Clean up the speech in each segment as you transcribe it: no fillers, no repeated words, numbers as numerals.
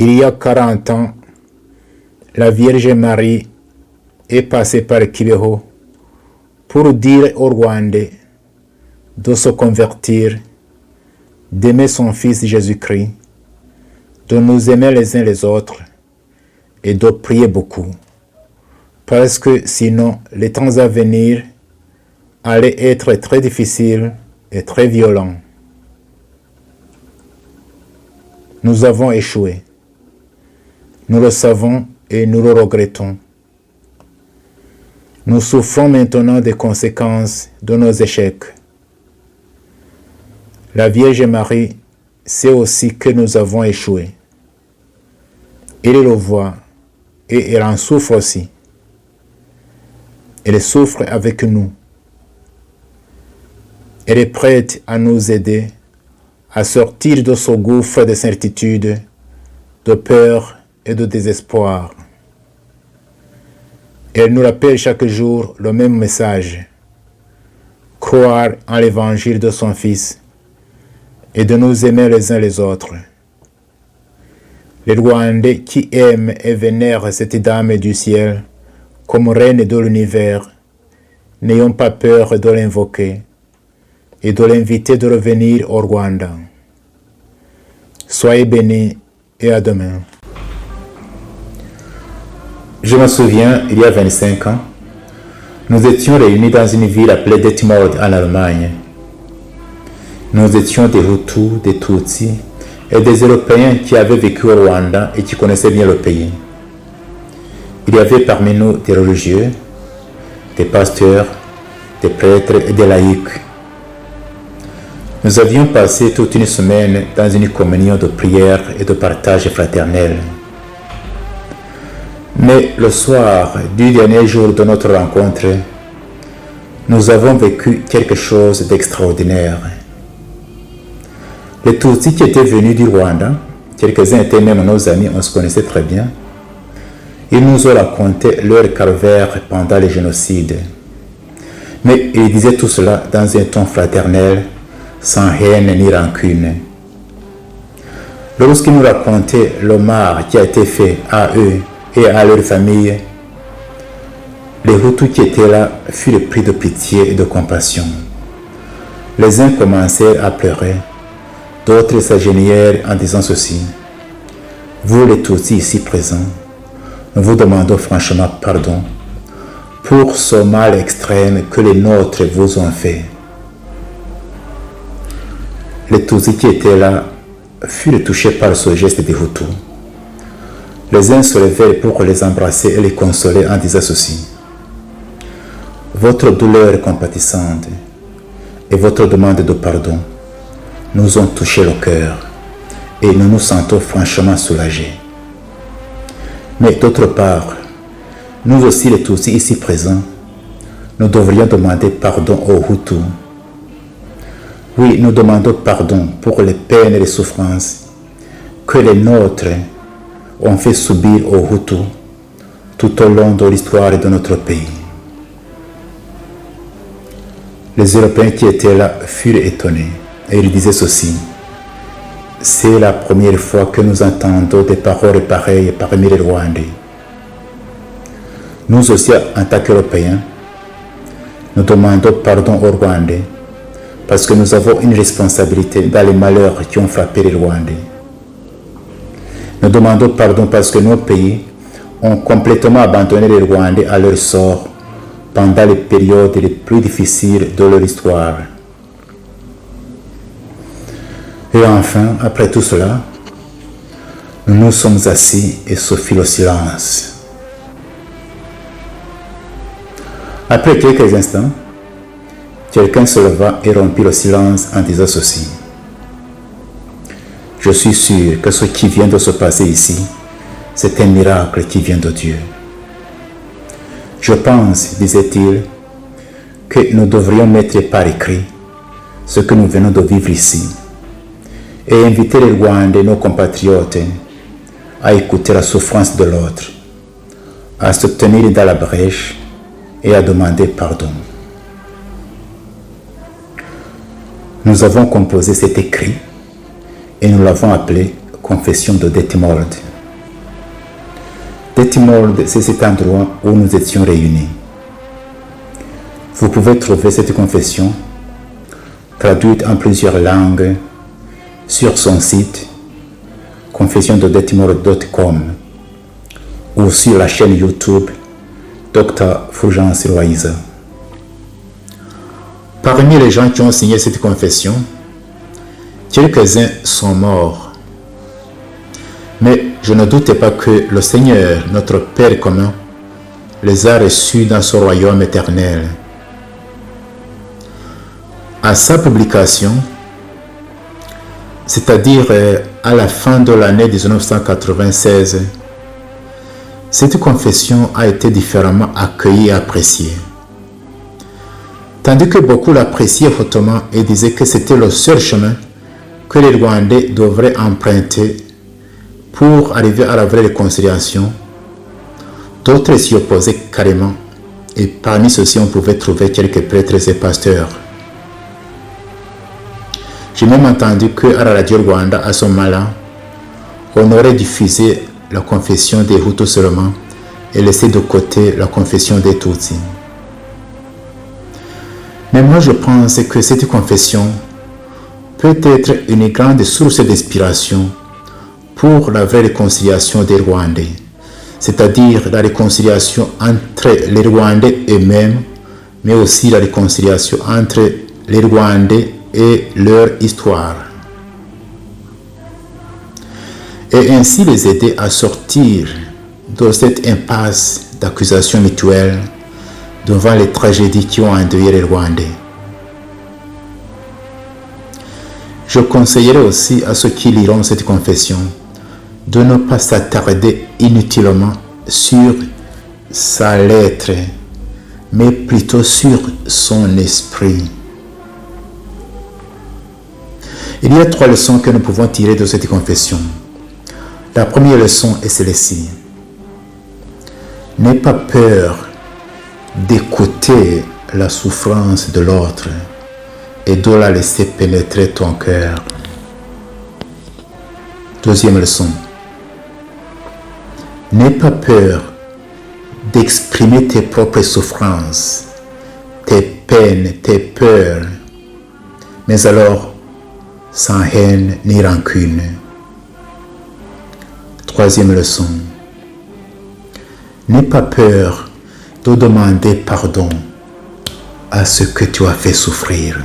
Il y a 40 ans, la Vierge Marie est passée par Kibeho pour dire aux Rwandais de se convertir, d'aimer son Fils Jésus-Christ, de nous aimer les uns les autres et de prier beaucoup. Parce que sinon, les temps à venir allaient être très difficiles et très violents. Nous avons échoué. Nous le savons et nous le regrettons. Nous souffrons maintenant des conséquences de nos échecs. La Vierge Marie sait aussi que nous avons échoué. Elle le voit et elle en souffre aussi. Elle souffre avec nous. Elle est prête à nous aider à sortir de ce gouffre de certitude, de peur et de désespoir. Elle nous rappelle chaque jour le même message: croire en l'évangile de son Fils et de nous aimer les uns les autres. Les Rwandais qui aiment et vénèrent cette dame du ciel comme reine de l'univers n'ayons pas peur de l'invoquer et de l'inviter de revenir au Rwanda. Soyez bénis et à demain. Je me souviens, il y a 25 ans, nous étions réunis dans une ville appelée Detmold en Allemagne. Nous étions des Hutus, des Tutsis et des Européens qui avaient vécu au Rwanda et qui connaissaient bien le pays. Il y avait parmi nous des religieux, des pasteurs, des prêtres et des laïcs. Nous avions passé toute une semaine dans une communion de prière et de partage fraternel. Mais le soir du dernier jour de notre rencontre, nous avons vécu quelque chose d'extraordinaire. Les Tutsis qui étaient venus du Rwanda, quelques-uns étaient même nos amis, on se connaissait très bien, ils nous ont raconté leur calvaire pendant le génocide. Mais ils disaient tout cela dans un ton fraternel, sans haine ni rancune. Lorsqu'ils nous racontaient le mal qui a été fait à eux et à leur famille, les Hutus qui étaient là furent pris de pitié et de compassion. Les uns commencèrent à pleurer, d'autres s'agenouillèrent en disant ceci: vous les Tutsis ici présents, nous vous demandons franchement pardon pour ce mal extrême que les nôtres vous ont fait. Les Tutsis qui étaient là furent touchés par ce geste des Hutus. Les uns se levèrent pour les embrasser et les consoler en disant ceci: votre douleur compatissante et votre demande de pardon nous ont touché le cœur et nous nous sentons franchement soulagés. Mais d'autre part, nous aussi les Tutsis ici présents, nous devrions demander pardon aux Hutus. Oui, nous demandons pardon pour les peines et les souffrances que les nôtres ont fait subir aux Hutus tout au long de l'histoire de notre pays. Les Européens qui étaient là furent étonnés et ils disaient ceci: c'est la première fois que nous entendons des paroles pareilles parmi les Rwandais. Nous aussi, en tant qu'Européens, nous demandons pardon aux Rwandais parce que nous avons une responsabilité dans les malheurs qui ont frappé les Rwandais. Nous demandons pardon parce que nos pays ont complètement abandonné les Rwandais à leur sort pendant les périodes les plus difficiles de leur histoire. Et enfin, après tout cela, nous nous sommes assis et se fit le silence. Après quelques instants, quelqu'un se leva et rompit le silence en disant ceci: je suis sûr que ce qui vient de se passer ici, c'est un miracle qui vient de Dieu. Je pense, disait-il, que nous devrions mettre par écrit ce que nous venons de vivre ici et inviter les Rwandais, nos compatriotes, à écouter la souffrance de l'autre, à se tenir dans la brèche et à demander pardon. Nous avons composé cet écrit et nous l'avons appelé Confession de Detmold. Détimord, c'est cet endroit où nous étions réunis. Vous pouvez trouver cette confession, traduite en plusieurs langues, sur son site confessiondedétimord.com ou sur la chaîne YouTube Dr Fulgence Loaiza. Parmi les gens qui ont signé cette confession, quelques-uns sont morts. Mais je ne doute pas que le Seigneur, notre Père commun, les a reçus dans son royaume éternel. À sa publication, c'est-à-dire à la fin de l'année 1996, cette confession a été différemment accueillie et appréciée. Tandis que beaucoup l'appréciaient hautement et disaient que c'était le seul chemin que les Rwandais devraient emprunter pour arriver à la vraie réconciliation, d'autres s'y opposaient carrément, et parmi ceux-ci on pouvait trouver quelques prêtres et pasteurs. J'ai même entendu qu'à la radio Rwanda, à ce moment-là, on aurait diffusé la confession des Hutus seulement et laissé de côté la confession des Tutsis. Mais moi je pense que cette confession peut être une grande source d'inspiration pour la vraie réconciliation des Rwandais, c'est-à-dire la réconciliation entre les Rwandais eux-mêmes, mais aussi la réconciliation entre les Rwandais et leur histoire. Et ainsi les aider à sortir de cette impasse d'accusations mutuelles devant les tragédies qui ont endeuillé les Rwandais. Je conseillerais aussi à ceux qui liront cette confession de ne pas s'attarder inutilement sur sa lettre, mais plutôt sur son esprit. Il y a 3 leçons que nous pouvons tirer de cette confession. La première leçon est celle-ci. N'aie pas peur d'écouter la souffrance de l'autre et de la laisser pénétrer ton cœur. Deuxième leçon. N'aie pas peur d'exprimer tes propres souffrances, tes peines, tes peurs, mais alors sans haine ni rancune. Troisième leçon. N'aie pas peur de demander pardon à ce que tu as fait souffrir.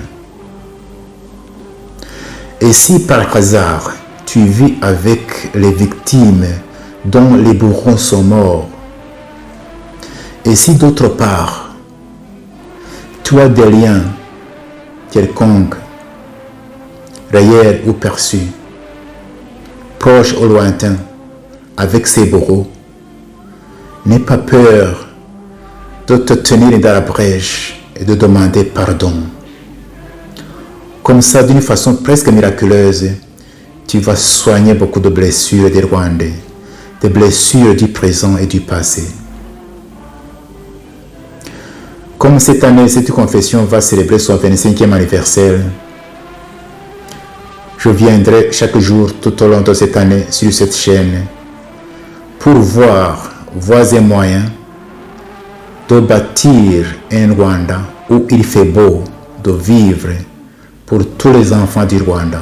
Et si par hasard tu vis avec les victimes dont les bourreaux sont morts, et si d'autre part tu as des liens quelconques, réels ou perçus, proches ou lointains, avec ces bourreaux, n'aie pas peur de te tenir dans la brèche et de demander pardon. Comme ça, d'une façon presque miraculeuse, tu vas soigner beaucoup de blessures des Rwandais, des blessures du présent et du passé. Comme cette année, cette confession va célébrer son 25e anniversaire, je viendrai chaque jour tout au long de cette année sur cette chaîne pour voir voies et moyens de bâtir un Rwanda où il fait beau de vivre pour tous les enfants du Rwanda.